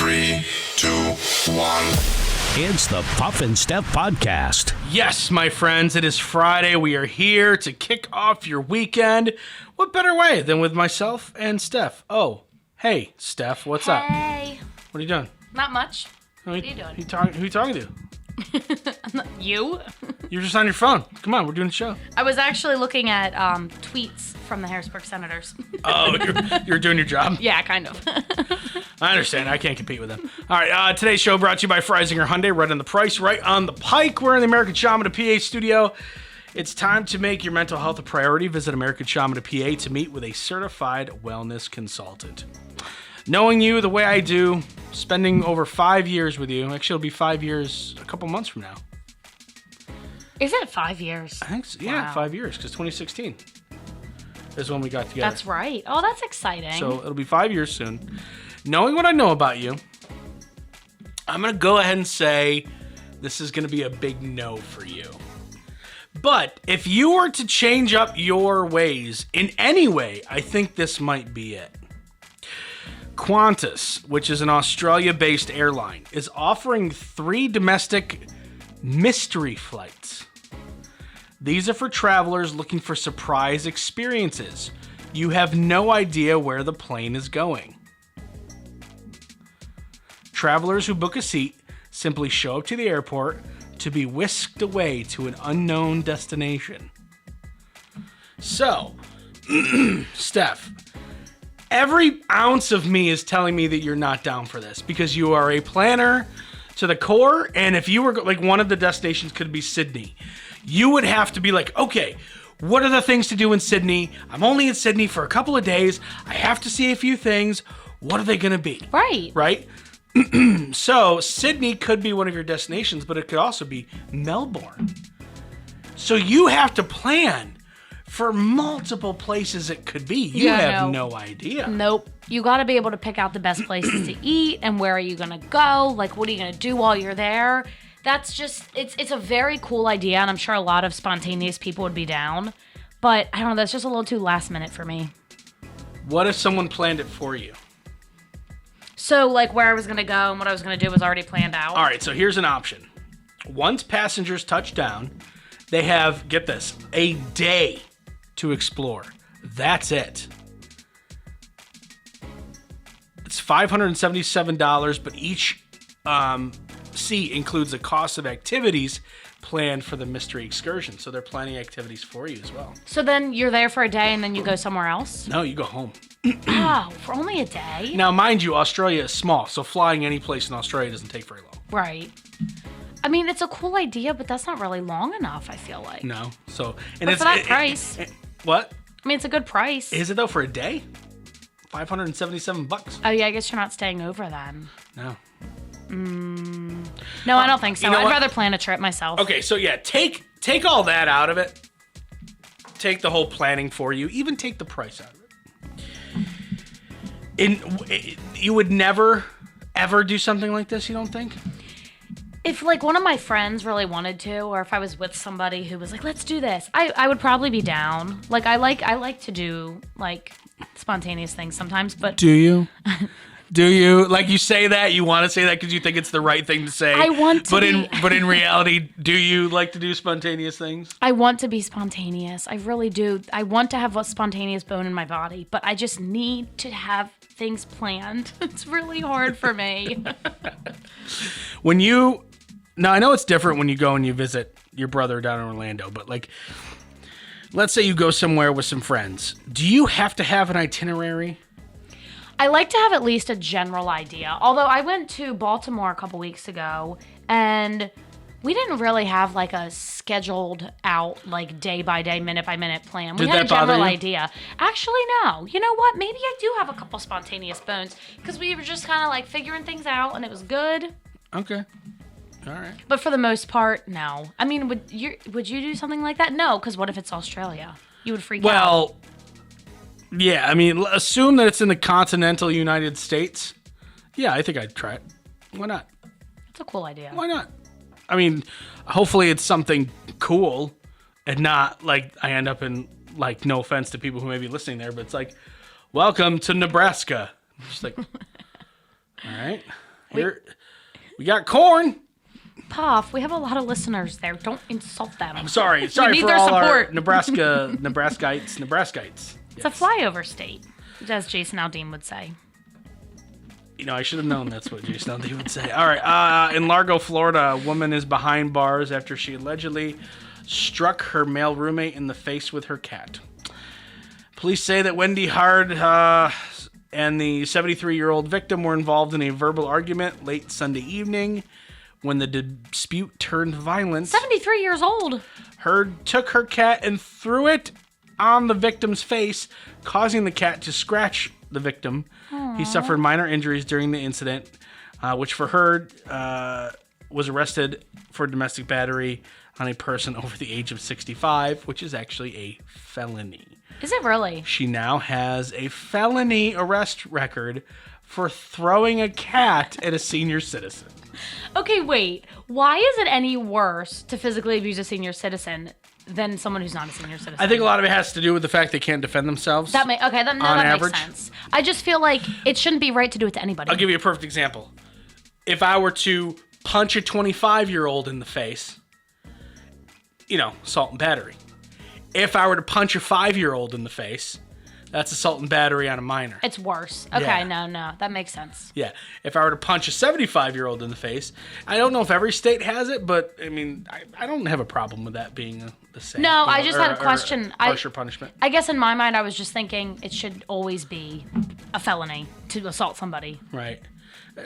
3, 2, 1. It's the Puff and Steph podcast. Yes, my friends, it is Friday. We are here to kick off your weekend. What better way than with myself and Steph? Oh, hey, Steph, what's up? Hey. What are you doing? Not much. What are you doing? Who you talking to? You? You're just on your phone. Come on, we're doing a show. I was actually looking at tweets from the Harrisburg Senators. Oh, you're doing your job? Yeah, kind of. I understand. I can't compete with them. All right, today's show brought to you by Freisinger Hyundai. Right on the price, right on the pike. We're in the American Shaman PA studio. It's time to make your mental health a priority. Visit American Shaman PA to meet with a certified wellness consultant. Knowing you the way I do, spending over 5 years with you. Actually, it'll be 5 years a couple months from now. Is it 5 years? I think so. Yeah, Wow. 5 years, because 2016 is when we got together. That's right. Oh, that's exciting. So it'll be 5 years soon. Knowing what I know about you, I'm going to go ahead and say this is going to be a big no for you. But if you were to change up your ways in any way, I think this might be it. Qantas, which is an Australia-based airline, is offering 3 domestic mystery flights. These are for travelers looking for surprise experiences. You have no idea where the plane is going. Travelers who book a seat simply show up to the airport to be whisked away to an unknown destination. So, Steph, every ounce of me is telling me that you're not down for this because you are a planner to the core, and if you were like, one of the destinations could be Sydney, you would have to be like, okay, what are the things to do in Sydney? I'm only in Sydney for a couple of days. I have to see a few things. What are they going to be? Right? So Sydney could be one of your destinations, but it could also be Melbourne. So you have to plan for multiple places it could be. You have no idea. Nope. You got to be able to pick out the best places to eat and where are you going to go? Like, what are you going to do while you're there? That's just, it's a very cool idea, and I'm sure a lot of spontaneous people would be down. But I don't know, that's just a little too last minute for me. What if someone planned it for you? So, like, where I was going to go and what I was going to do was already planned out? All right, so here's an option. Once passengers touch down, they have, get this, a day to explore. That's it. It's $577, but each seat includes the cost of activities planned for the mystery excursion. So they're planning activities for you as well. So then you're there for a day and then you go somewhere else? No, you go home. Oh, for only a day? Now, mind you, Australia is small, so flying any place in Australia doesn't take very long. Right. I mean, it's a cool idea, but that's not really long enough, I feel like. No. So, and But it's for that price. What? I mean, it's a good price. Is it though for a day? $577. Oh, yeah, I guess you're not staying over then. No. No, I don't think so. You know I'd what? rather plan a trip myself. Okay, so yeah, take all that out of it. Take the whole planning for you. Even take the price out of it. You would never, ever do something like this, you don't think? If, like, one of my friends really wanted to, or if I was with somebody who was like, let's do this, I would probably be down. Like, I like to do, like, spontaneous things sometimes, but... Do you? Do you? Like, you say that, you want to say that because you think it's the right thing to say. I want to But in reality, do you like to do spontaneous things? I want to be spontaneous. I really do. I want to have a spontaneous bone in my body, but I just need to have things planned. It's really hard for me. Now, I know it's different when you go and you visit your brother down in Orlando, but, like, let's say you go somewhere with some friends. Do you have to have an itinerary? I like to have at least a general idea. Although I went to Baltimore a couple weeks ago, and we didn't really have like a scheduled out, like day by day, minute by minute plan. We had a general idea. Actually, no. You know what? Maybe I do have a couple spontaneous bones because we were just kind of like figuring things out, and it was good. Okay. All right. But for the most part, no. I mean, would you do something like that? No, because what if it's Australia? You would freak out. Well, yeah, I mean, assume that it's in the continental United States. Yeah, I think I'd try it. Why not? It's a cool idea. Why not? I mean, hopefully it's something cool and not like I end up in, like, no offense to people who may be listening there, but it's like, welcome to Nebraska. Just like, all right. Here, we got corn. Puff, we have a lot of listeners there. Don't insult them. I'm sorry need for their all support. our Nebraskaites. It's a flyover state, as Jason Aldean would say. You know, I should have known that's what Jason Aldean would say. All right, in Largo, Florida, a woman is behind bars after she allegedly struck her male roommate in the face with her cat. Police say that Wendy Hard and the 73-year-old victim were involved in a verbal argument late Sunday evening. When the dispute turned violent, 73 years old. Hurd took her cat and threw it on the victim's face, causing the cat to scratch the victim. Aww. He suffered minor injuries during the incident, which for Hurd was arrested for domestic battery on a person over the age of 65, which is actually a felony. Is it really? She now has a felony arrest record for throwing a cat at a senior citizen. Okay, wait. Why is it any worse to physically abuse a senior citizen than someone who's not a senior citizen? I think a lot of it has to do with the fact they can't defend themselves. That makes sense. I just feel like it shouldn't be right to do it to anybody. I'll give you a perfect example. If I were to punch a 25-year-old in the face, assault and battery. If I were to punch a 5-year-old in the face, that's assault and battery on a minor. It's worse. Okay, Yeah. no, that makes sense. Yeah. If I were to punch a 75-year-old in the face, I don't know if every state has it, but I mean, I don't have a problem with that being the same. No, I just had a question. Harsher punishment. I guess in my mind, I was just thinking it should always be a felony to assault somebody. Right.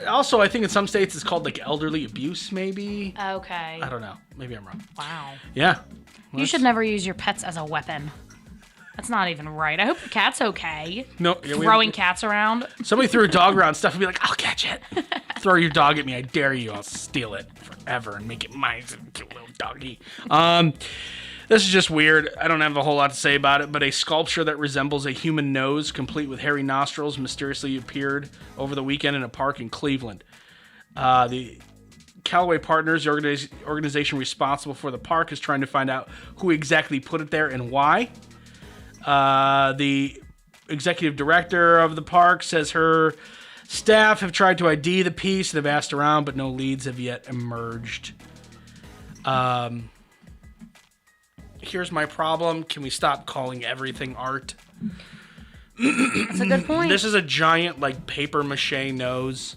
Also, I think in some states it's called like elderly abuse, maybe. Okay. I don't know. Maybe I'm wrong. Wow. Yeah. You should never use your pets as a weapon. That's not even right. I hope the cat's okay. No, throwing cats around. Somebody threw a dog around, Steph would be like, I'll catch it. Throw your dog at me. I dare you. I'll steal it forever and make it mine. Cute little doggy. This is just weird. I don't have a whole lot to say about it, but a sculpture that resembles a human nose, complete with hairy nostrils, mysteriously appeared over the weekend in a park in Cleveland. The Callaway Partners, the organization responsible for the park, is trying to find out who exactly put it there and why. The executive director of the park says her staff have tried to ID the piece. They've asked around, but no leads have yet emerged. Here's my problem. Can we stop calling everything art? That's a good point. This is a giant, paper mache nose.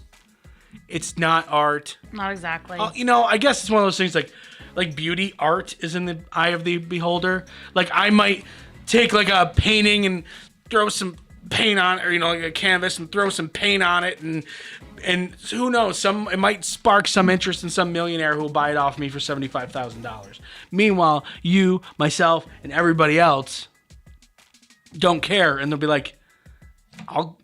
It's not art. Not exactly. I guess it's one of those things like beauty. Art is in the eye of the beholder. I might take a painting and throw some paint on it, or a canvas and throw some paint on it, and who knows, it might spark some interest in some millionaire who will buy it off me for $75,000. Meanwhile, you, myself, and everybody else don't care, and they'll be like,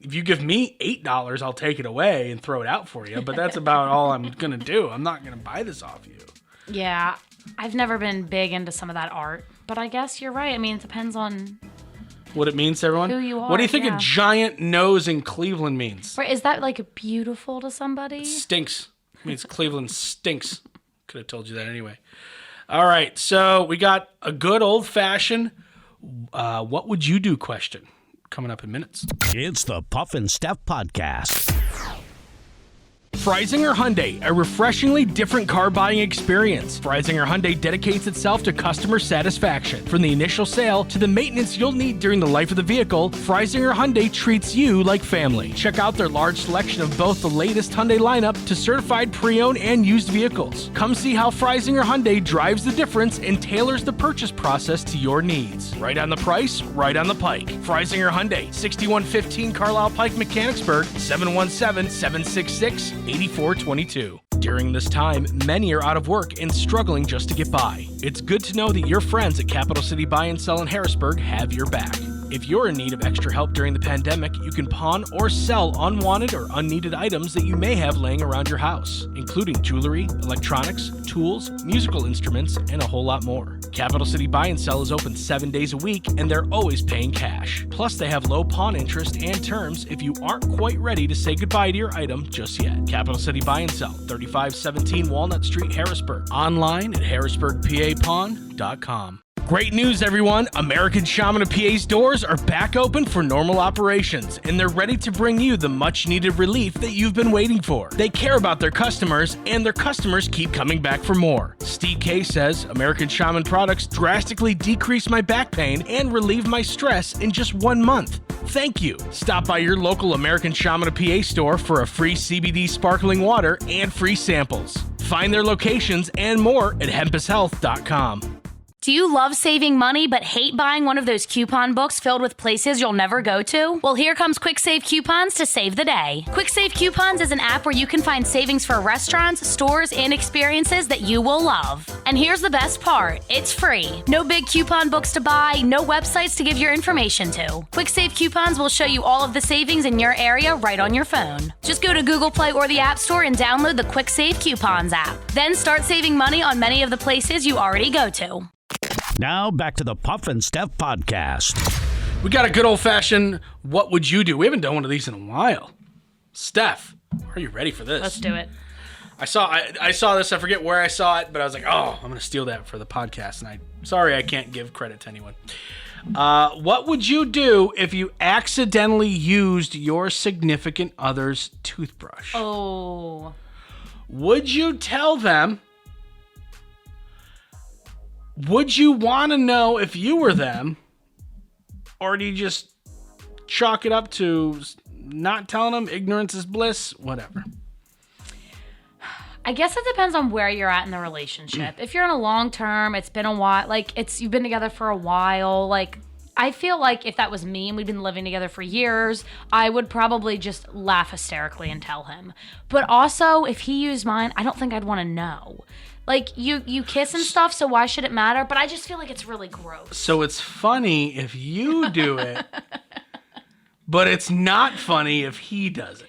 if you give me $8, I'll take it away and throw it out for you, but that's about all I'm gonna do. I'm not gonna buy this off you. Yeah, I've never been big into some of that art, but I guess you're right. I mean, it depends on what it means to everyone. Who you are. What do you think a giant nose in Cleveland means? Right, is that beautiful to somebody? Stinks. It means Cleveland stinks. Could have told you that anyway. All right, so we got a good old-fashioned what would you do question coming up in minutes. It's the Puff and Steph Podcast. Freisinger Hyundai, a refreshingly different car buying experience. Freisinger Hyundai dedicates itself to customer satisfaction. From the initial sale to the maintenance you'll need during the life of the vehicle, Freisinger Hyundai treats you like family. Check out their large selection of both the latest Hyundai lineup to certified pre-owned and used vehicles. Come see how Freisinger Hyundai drives the difference and tailors the purchase process to your needs. Right on the price, right on the pike. Freisinger Hyundai, 6115 Carlisle Pike, Mechanicsburg, 717-766-8422. During this time, many are out of work and struggling just to get by. It's good to know that your friends at Capital City Buy and Sell in Harrisburg have your back. If you're in need of extra help during the pandemic, you can pawn or sell unwanted or unneeded items that you may have laying around your house, including jewelry, electronics, tools, musical instruments, and a whole lot more. Capital City Buy and Sell is open 7 days a week, and they're always paying cash. Plus, they have low pawn interest and terms if you aren't quite ready to say goodbye to your item just yet. Capital City Buy and Sell, 3517 Walnut Street, Harrisburg. Online at harrisburgpapawn.com. Great news, everyone! American Shaman of PA's doors are back open for normal operations, and they're ready to bring you the much-needed relief that you've been waiting for. They care about their customers, and their customers keep coming back for more. Steve K says, American Shaman products drastically decrease my back pain and relieve my stress in just 1 month. Thank you. Stop by your local American Shaman of PA store for a free CBD sparkling water and free samples. Find their locations and more at hempushealth.com. Do you love saving money but hate buying one of those coupon books filled with places you'll never go to? Well, here comes Quick Save Coupons to save the day. Quick Save Coupons is an app where you can find savings for restaurants, stores, and experiences that you will love. And here's the best part. It's free. No big coupon books to buy, no websites to give your information to. Quick Save Coupons will show you all of the savings in your area right on your phone. Just go to Google Play or the App Store and download the Quick Save Coupons app. Then start saving money on many of the places you already go to. Now back to the Puff and Steph podcast. We got a good old-fashioned what would you do? We haven't done one of these in a while. Steph, are you ready for this? Let's do it. I saw this. I forget where I saw it, but I was like, oh, I'm going to steal that for the podcast. And sorry, I can't give credit to anyone. What would you do if you accidentally used your significant other's toothbrush? Oh. Would you tell them? Would you want to know if you were them? Or do you just chalk it up to not telling them, ignorance is bliss, whatever? I guess it depends on where you're at in the relationship. If you're in a long term, it's been a while, like you've been together for a while, like I feel like if that was me and we'd been living together for years, I would probably just laugh hysterically and tell him. But also, if he used mine, I don't think I'd want to know. Like, you kiss and stuff, so why should it matter? But I just feel like it's really gross. So it's funny if you do it, but it's not funny if he does it.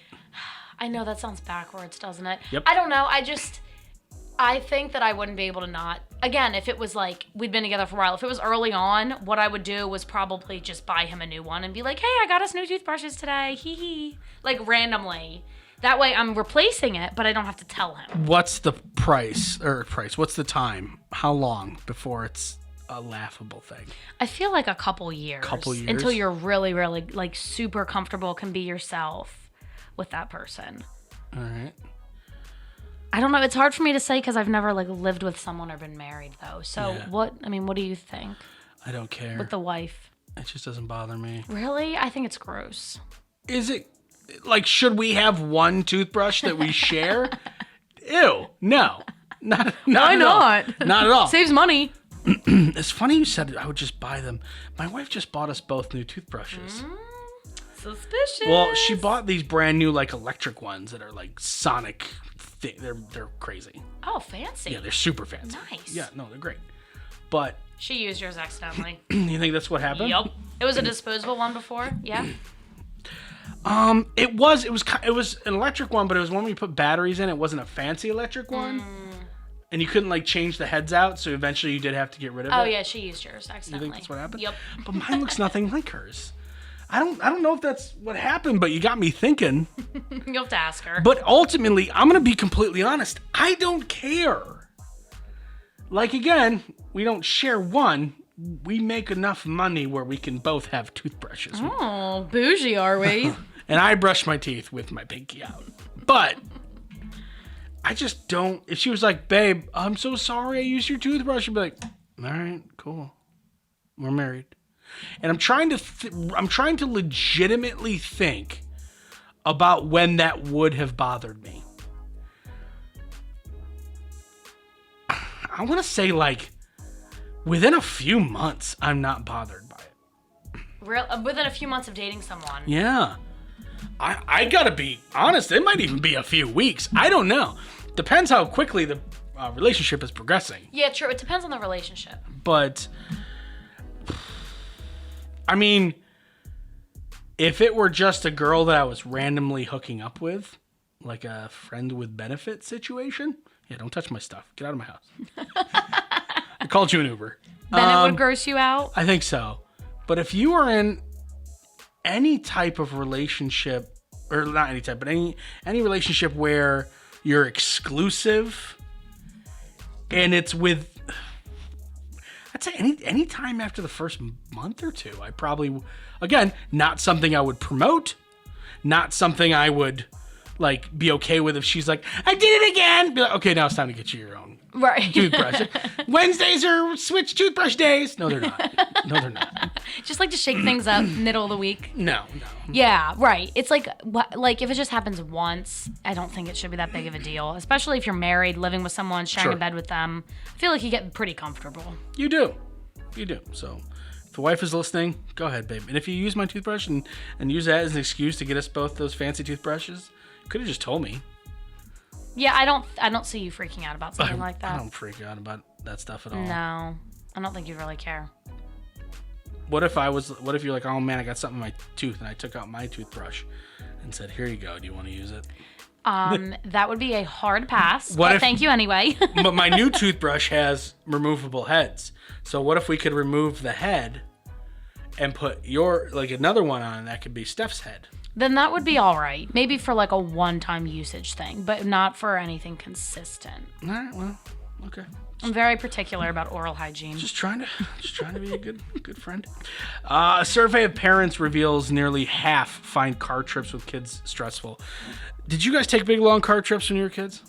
I know that sounds backwards, doesn't it? Yep. I don't know. I think that I wouldn't be able to not. Again, if it was like we'd been together for a while, if it was early on, what I would do was probably just buy him a new one and be like, hey, I got us new toothbrushes today. Hee hee. Like, randomly. That way I'm replacing it, but I don't have to tell him. What's the price? What's the time? How long before it's a laughable thing? I feel like a couple years. Until you're really, really, like, super comfortable, can be yourself with that person. All right. I don't know. It's hard for me to say because I've never, like, lived with someone or been married, though. So Yeah. what do you think? I don't care. With the wife? It just doesn't bother me. Really? I think it's gross. Is it? Like, should we have one toothbrush that we share? Ew. No. Not Why at all. not? Not at all. Saves money. It's funny you said I would just buy them. My wife just bought us both new toothbrushes. Suspicious. Well, she bought these brand new, like, electric ones that are, like, sonic. They're crazy. Oh, fancy. Yeah, they're super fancy. Nice. Yeah, no, they're great. But She used yours accidentally. you think that's what happened? Yep. It was a disposable one before. Yeah. It was an electric one, but it was one where you put batteries in. It wasn't a fancy electric one. And you couldn't, like, change the heads out, so eventually you did have to get rid of it. Oh yeah, she used yours You accidentally. think that's what happened? Yep. But mine looks nothing like hers. I don't know if that's what happened, but you got me thinking. You'll have to ask her. But ultimately, I'm going to be completely honest. I don't care. Like, again, we don't share one. We make enough money where we can both have toothbrushes. Oh, bougie are we? And I brush my teeth with my pinky out. But I just don't. If she was like, babe, I'm so sorry I used your toothbrush, I'd be like, all right, cool. We're married. And I'm trying to legitimately think about when that would have bothered me. I want to say, like, within a few months, I'm not bothered by it. Within a few months of dating someone. Yeah. I gotta be honest, it might even be a few weeks. I don't know. Depends how quickly the relationship is progressing. Yeah, true. It depends on the relationship. But, I mean, if it were just a girl that I was randomly hooking up with, like a friend with benefit situation, yeah, don't touch my stuff. Get out of my house. I called you an Uber. Then it would gross you out? I think so. But if you are in any type of relationship, or not any type, but any relationship where you're exclusive and it's with, I'd say any time after the first month or two, I probably, again, not something I would promote, not something I would like be okay with if she's like, I did it again. Be like, okay, now it's time to get you your own Right. toothbrush. Wednesdays are switch toothbrush days. No, they're not. No, they're not. Just like to shake things up middle of the week. No. Yeah, right. It's like if it just happens once, I don't think it should be that big of a deal. Especially if you're married, living with someone, sharing Sure. a bed with them. I feel like you get pretty comfortable. You do. So if the wife is listening, go ahead, babe. And if you use my toothbrush and use that as an excuse to get us both those fancy toothbrushes, you could have just told me. Yeah, I don't see you freaking out about something like that. I don't freak out about that stuff at all. No, I don't think you'd really care. What if you're like, oh man, I got something in my tooth, and I took out my toothbrush and said, here you go, do you want to use it? That would be a hard pass, What but if- thank you anyway. But my new toothbrush has removable heads. So what if we could remove the head and put another one on, and that could be Steph's head? Then that would be all right. Maybe for like a one-time usage thing, but not for anything consistent. All right, well, okay. I'm very particular about oral hygiene. Just trying to be a good friend. A survey of parents reveals nearly half find car trips with kids stressful. Did you guys take big long car trips when you were kids?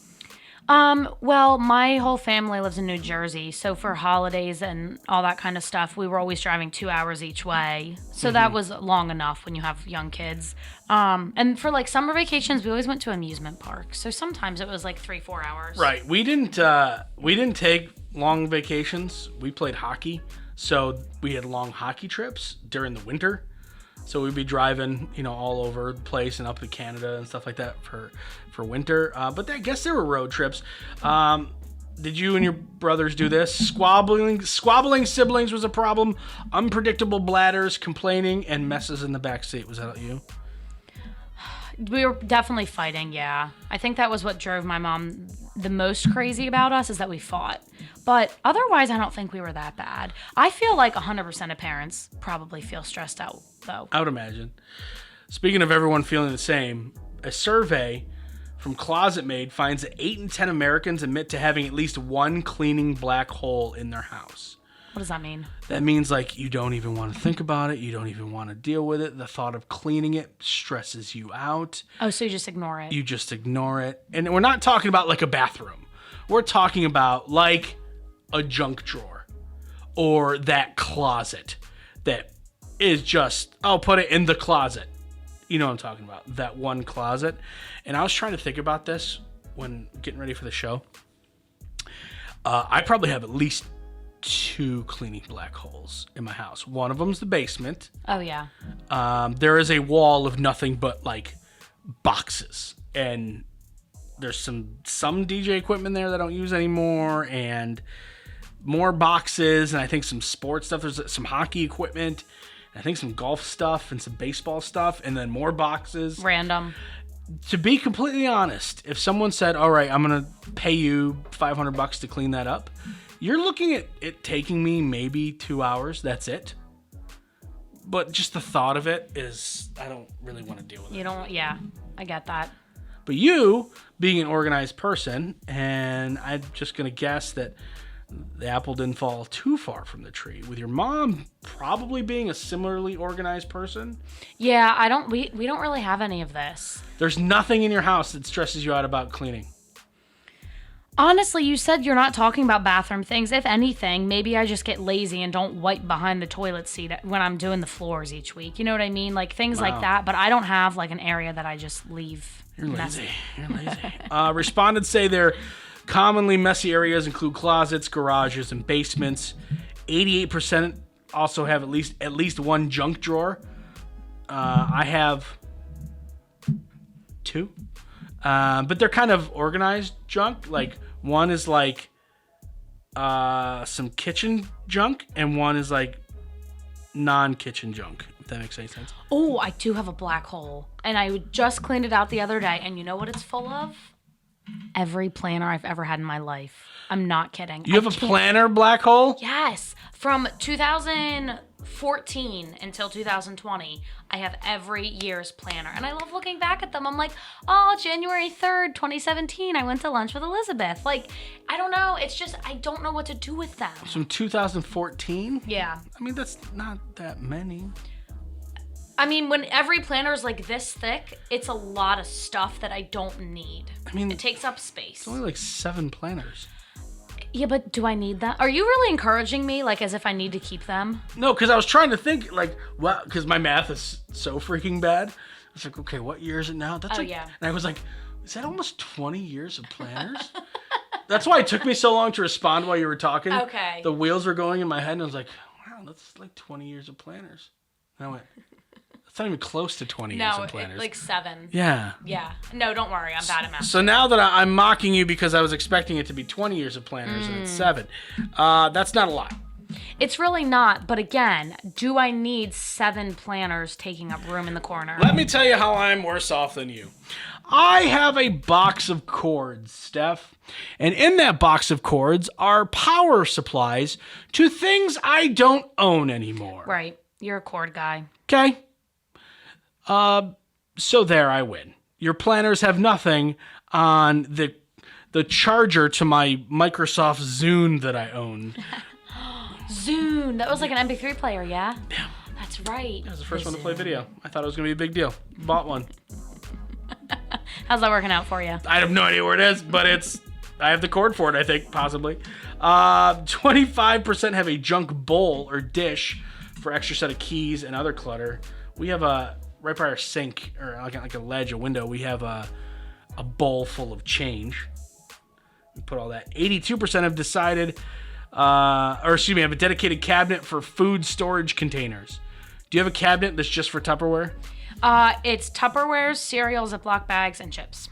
Well, my whole family lives in New Jersey, so for holidays and all that kind of stuff, we were always driving 2 hours each way. So that was long enough when you have young kids. And for like summer vacations, we always went to amusement parks. So sometimes it was like 3-4 hours. Right. We didn't take long vacations. We played hockey, so we had long hockey trips during the winter. So we'd be driving, all over the place and up to Canada and stuff like that for winter. But I guess there were road trips. Did you and your brothers do this? Squabbling siblings was a problem. Unpredictable bladders, complaining, and messes in the back seat. Was that you? We were definitely fighting, yeah. I think that was what drove my mom the most crazy about us, is that we fought. But otherwise, I don't think we were that bad. I feel like 100% of parents probably feel stressed out, though. I would imagine. Speaking of everyone feeling the same, a survey from Closet Maid finds that 8 in 10 Americans admit to having at least one cleaning black hole in their house. What does that mean? That means like you don't even want to think about it. You don't even want to deal with it. The thought of cleaning it stresses you out. Oh, so you just ignore it. You just ignore it. And we're not talking about like a bathroom. We're talking about like a junk drawer or that closet that is just, I'll put it in the closet. You know what I'm talking about. That one closet. And I was trying to think about this when getting ready for the show. I probably have at least 2 cleaning black holes in my house. One of them's the basement. Oh, yeah. There is a wall of nothing but like boxes, and there's some DJ equipment there that I don't use anymore, and more boxes, and I think some sports stuff. There's some hockey equipment, and I think some golf stuff and some baseball stuff, and then more boxes. Random. To be completely honest, if someone said, all right, I'm going to pay you $500 to clean that up, you're looking at it taking me maybe 2 hours. That's it. But just the thought of it is, I don't really want to deal with it. You don't, yeah, I get that. But you, being an organized person, and I'm just going to guess that the apple didn't fall too far from the tree. With your mom probably being a similarly organized person. Yeah, we don't really have any of this. There's nothing in your house that stresses you out about cleaning. Honestly, you said you're not talking about bathroom things. If anything, maybe I just get lazy and don't wipe behind the toilet seat when I'm doing the floors each week. You know what I mean? Like things like that. But I don't have like an area that I just leave messy. You're lazy. Respondents say their commonly messy areas include closets, garages, and basements. 88% also have at least one junk drawer. I have 2. But they're kind of organized junk. Like one is like some kitchen junk, and one is like non-kitchen junk, if that makes any sense. Oh, I do have a black hole. And I just cleaned it out the other day. And you know what it's full of? Every planner I've ever had in my life. I'm not kidding. You have a planner black hole? Yes. From 2000, 14 until 2020, I have every year's planner. And I love looking back at them. I'm like, oh, January 3rd, 2017, I went to lunch with Elizabeth. Like, I don't know. It's just, I don't know what to do with them. From 2014? Yeah. I mean, that's not that many. I mean, when every planner is like this thick, it's a lot of stuff that I don't need. I mean, it takes up space. It's only like 7 planners. Yeah, but do I need that? Are you really encouraging me, like, as if I need to keep them? No, because I was trying to think, like, well, because my math is so freaking bad. I was like, okay, what year is it now? That's yeah. And I was like, is that almost 20 years of planners? That's why it took me so long to respond while you were talking. Okay. The wheels were going in my head, and I was like, wow, that's like 20 years of planners. And I went, that's not even close to 20 years of planners. No, like 7. Yeah. Yeah. No, don't worry. I'm bad at math. So now that I'm mocking you because I was expecting it to be 20 years of planners and it's 7, that's not a lot. It's really not. But again, do I need 7 planners taking up room in the corner? Let me tell you how I'm worse off than you. I have a box of cords, Steph. And in that box of cords are power supplies to things I don't own anymore. Right. You're a cord guy. Okay. So there, I win. Your planners have nothing on the charger to my Microsoft Zune that I own. Zune. That was like an MP3 player, yeah? Yeah. That's right. That was the first one to play video. I thought it was going to be a big deal. Bought one. How's that working out for you? I have no idea where it is, but I have the cord for it, I think, possibly. 25% have a junk bowl or dish for extra set of keys and other clutter. We have right by our sink, or like a ledge, a window, we have a bowl full of change. We put all that. 82% have decided, have a dedicated cabinet for food storage containers. Do you have a cabinet that's just for Tupperware? It's Tupperware, cereal, Ziploc bags, and chips.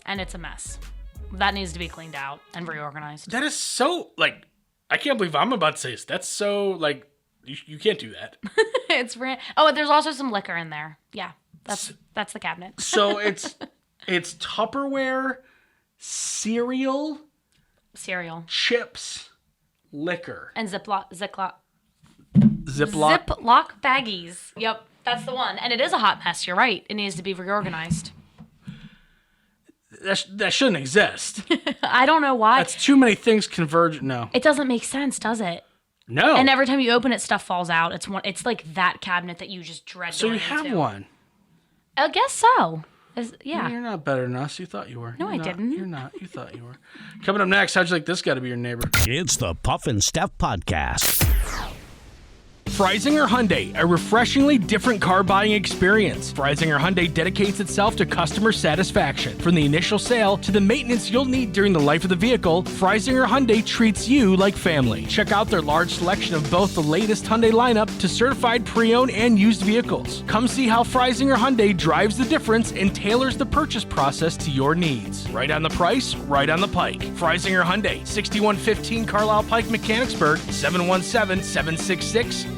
And it's a mess. That needs to be cleaned out and reorganized. That is so, like, I can't believe I'm about to say this. That's so, like, you can't do that. Oh, there's also some liquor in there. Yeah, that's the cabinet. So it's Tupperware, cereal, chips, liquor, and Ziploc baggies. Yep, that's the one. And it is a hot mess. You're right. It needs to be reorganized. That shouldn't exist. I don't know why. That's too many things converge. No, it doesn't make sense, does it? No. And every time you open it, stuff falls out. It's like that cabinet that you just dread. So you have one. I guess so. Yeah. You're not better than us. You thought you were. No, I didn't. You're not. You thought you were. Coming up next, how'd you like this guy to be your neighbor? It's the Puff and Steph Podcast. Freisinger Hyundai, a refreshingly different car buying experience. Freisinger Hyundai dedicates itself to customer satisfaction. From the initial sale to the maintenance you'll need during the life of the vehicle, Freisinger Hyundai treats you like family. Check out their large selection of both the latest Hyundai lineup to certified pre-owned and used vehicles. Come see how Freisinger Hyundai drives the difference and tailors the purchase process to your needs. Right on the price, right on the pike. Freisinger Hyundai, 6115 Carlisle Pike, Mechanicsburg, 717-766-8422.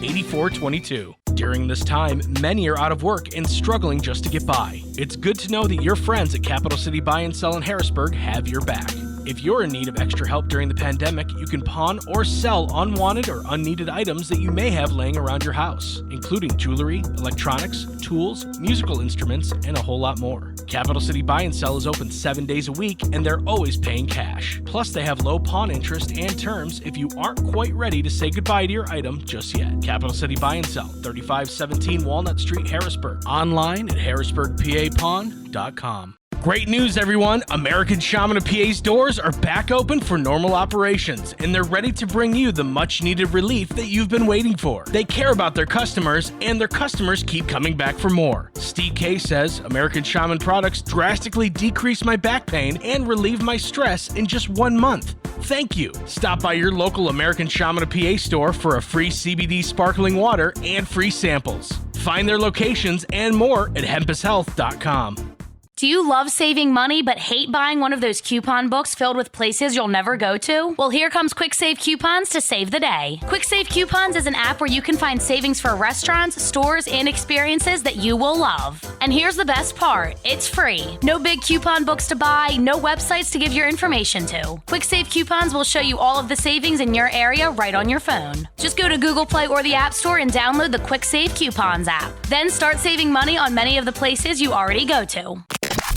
During this time, many are out of work and struggling just to get by. It's good to know that your friends at Capital City Buy and Sell in Harrisburg have your back. If you're in need of extra help during the pandemic, you can pawn or sell unwanted or unneeded items that you may have laying around your house, including jewelry, electronics, tools, musical instruments, and a whole lot more. Capital City Buy and Sell is open 7 days a week, and they're always paying cash. Plus, they have low pawn interest and terms if you aren't quite ready to say goodbye to your item just yet. Capital City Buy and Sell, 3517 Walnut Street, Harrisburg. Online at harrisburgpapawn.com. Great news, everyone! American Shaman of PA's doors are back open for normal operations, and they're ready to bring you the much-needed relief that you've been waiting for. They care about their customers, and their customers keep coming back for more. Steve K says, American Shaman products drastically decrease my back pain and relieve my stress in just 1 month. Thank you. Stop by your local American Shaman of PA store for a free CBD sparkling water and free samples. Find their locations and more at hempushealth.com. Do you love saving money but hate buying one of those coupon books filled with places you'll never go to? Well, here comes Quick Save Coupons to save the day. Quick Save Coupons is an app where you can find savings for restaurants, stores, and experiences that you will love. And here's the best part. It's free. No big coupon books to buy, no websites to give your information to. Quick Save Coupons will show you all of the savings in your area right on your phone. Just go to Google Play or the App Store and download the Quick Save Coupons app. Then start saving money on many of the places you already go to.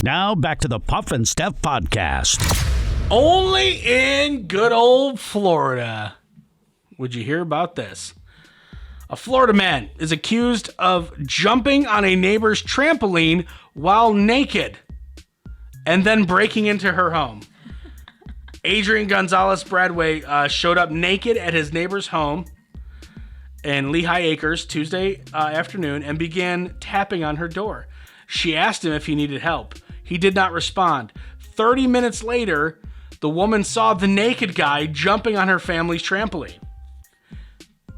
Now back to the Puff and Steph podcast. Only in good old Florida would you hear about this. A Florida man is accused of jumping on a neighbor's trampoline while naked and then breaking into her home. Adrian Gonzalez Bradway showed up naked at his neighbor's home in Lehigh Acres Tuesday afternoon and began tapping on her door. She asked him if he needed help. He did not respond. 30 minutes later, the woman saw the naked guy jumping on her family's trampoline.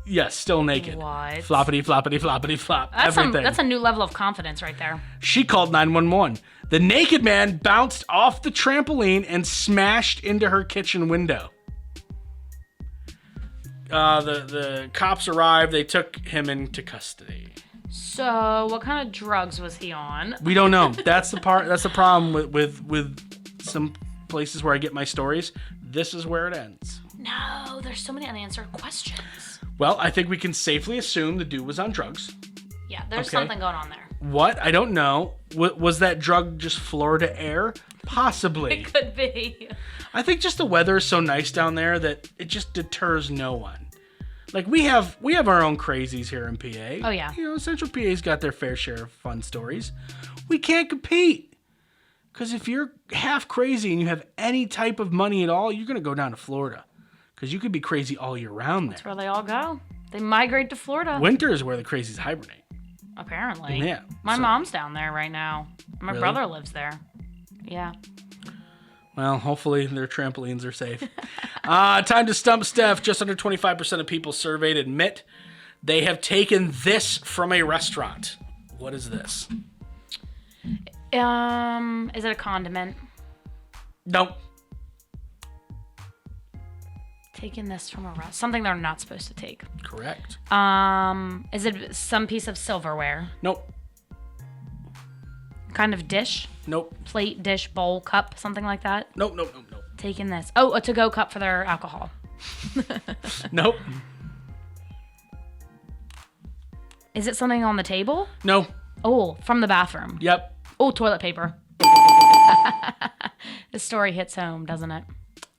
Yes, still naked. What? Floppity, floppity, floppity, flop. That's Everything. that's a new level of confidence right there. She called 911. The naked man bounced off the trampoline and smashed into her kitchen window. The cops arrived. They took him into custody. So, what kind of drugs was he on? We don't know. That's the part. That's the problem with some places where I get my stories. This is where it ends. No, there's so many unanswered questions. Well, I think we can safely assume the dude was on drugs. Yeah, there's Okay. something going on there. What? I don't know. Was that drug just Florida air? Possibly. It could be. I think just the weather is so nice down there that it just deters no one. Like we have our own crazies here in PA. Oh, yeah. You know, Central PA's got their fair share of fun stories. We can't compete. Because if you're half crazy and you have any type of money at all, you're going to go down to Florida. Because you could be crazy all year round there. That's where they all go. They migrate to Florida. Winter is where the crazies hibernate. Apparently. Yeah. My So- mom's down there right now. My Really? brother lives there. Yeah. Well, hopefully their trampolines are safe. Time to stump Steph. Just under 25% of people surveyed admit they have taken this from a restaurant. What is this? Is it a condiment? Nope. Taking this from a restaurant. Something they're not supposed to take. Correct. Is it some piece of silverware? Nope. Kind of dish? Nope. Plate, dish, bowl, cup, something like that? Nope. Taking this. Oh, a to-go cup for their alcohol. Nope. Is it something on the table? No. Oh, from the bathroom. Yep. Oh, toilet paper. This story hits home, doesn't it?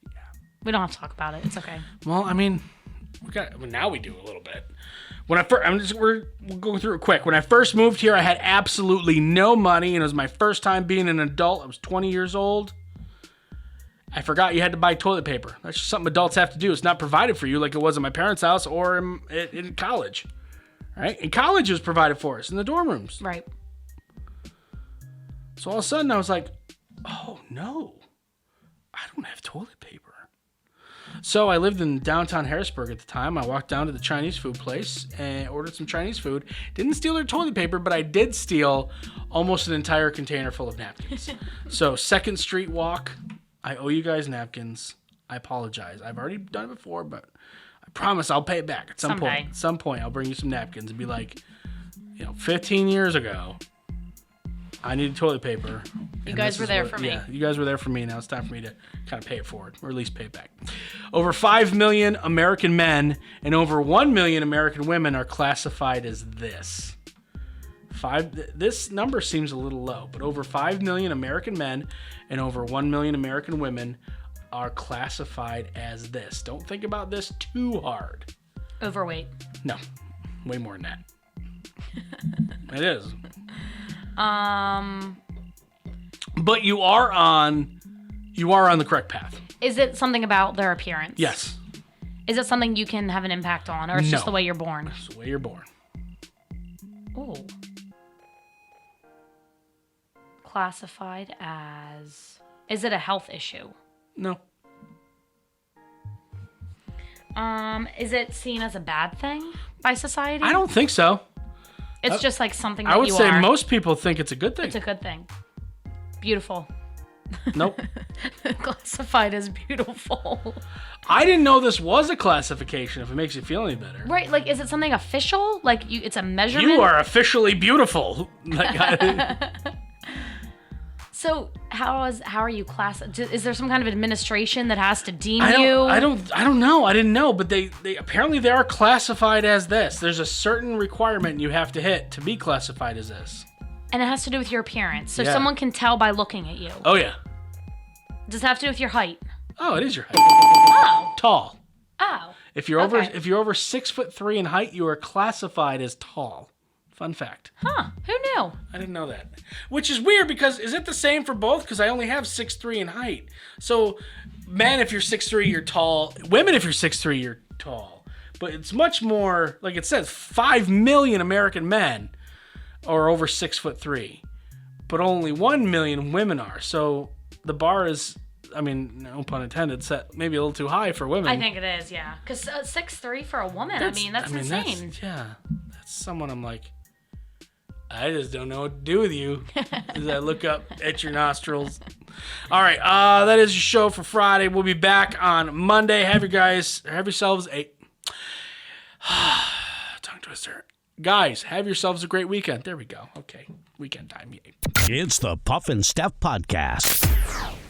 Yeah. We don't have to talk about it. It's okay. Well, I mean, now we do a little bit. When we'll go through it quick. When I first moved here, I had absolutely no money, and it was my first time being an adult. I was 20 years old. I forgot you had to buy toilet paper. That's just something adults have to do. It's not provided for you like it was at my parents' house or in college. Right? In college, it was provided for us in the dorm rooms. Right. So all of a sudden, I was like, oh, no. I don't have toilet paper. So I lived in downtown Harrisburg at the time. I walked down to the Chinese food place and ordered some Chinese food. Didn't steal their toilet paper, but I did steal almost an entire container full of napkins. So 2nd Street walk. I owe you guys napkins. I apologize. I've already done it before, but I promise I'll pay it back at some Someday. point. At some point, I'll bring you some napkins and be like, 15 years ago, I needed toilet paper. You guys were there for me. Yeah, you guys were there for me. Now it's time for me to kind of pay it forward, or at least pay it back. Over 5 million American men and over 1 million American women are classified as this. This number seems a little low, but over 5 million American men and over 1 million American women are classified as this. Don't think about this too hard. Overweight. No, way more than that. It is. But you are on the correct path. Is it something about their appearance? Yes. Is it something you can have an impact on, or it's just No. the way you're born? It's the way you're born. Ooh. Classified as... Is it a health issue? No. Is it seen as a bad thing by society? I don't think so. It's just like something that I would you say are. most people think it's a good thing. It's a good thing. Beautiful. Nope. Classified as beautiful. I didn't know this was a classification, if it makes you feel any better. Right, like, is it something official? Like, it's a measurement? You are officially beautiful. So, how are you is there some kind of administration that has to deem you? I don't know. I didn't know, but they apparently they are classified as this. There's a certain requirement you have to hit to be classified as this. And it has to do with your appearance. So Yeah. someone can tell by looking at you. Oh yeah. Does it have to do with your height? Oh, it is your height. Oh. Tall. Oh. If you're over Okay. 6'3" in height, you are classified as tall. Fun fact. Huh. Who knew? I didn't know that. Which is weird because is it the same for both? Because I only have 6'3" in height. So, men, if you're 6'3", you're tall. Women, if you're 6'3", you're tall. But it's much more, like it says, 5 million American men are over 6'3", but only 1 million women are. So the bar is, I mean, no pun intended, set maybe a little too high for women. I think it is, yeah. Because 6'3" for a woman, that's insane. That's someone I'm like, I just don't know what to do with you as I look up at your nostrils. All right, that is your show for Friday. We'll be back on Monday. Have yourselves a tongue twister. Guys, have yourselves a great weekend. There we go. Okay, weekend time. Yay. It's the Puff and Steph Podcast.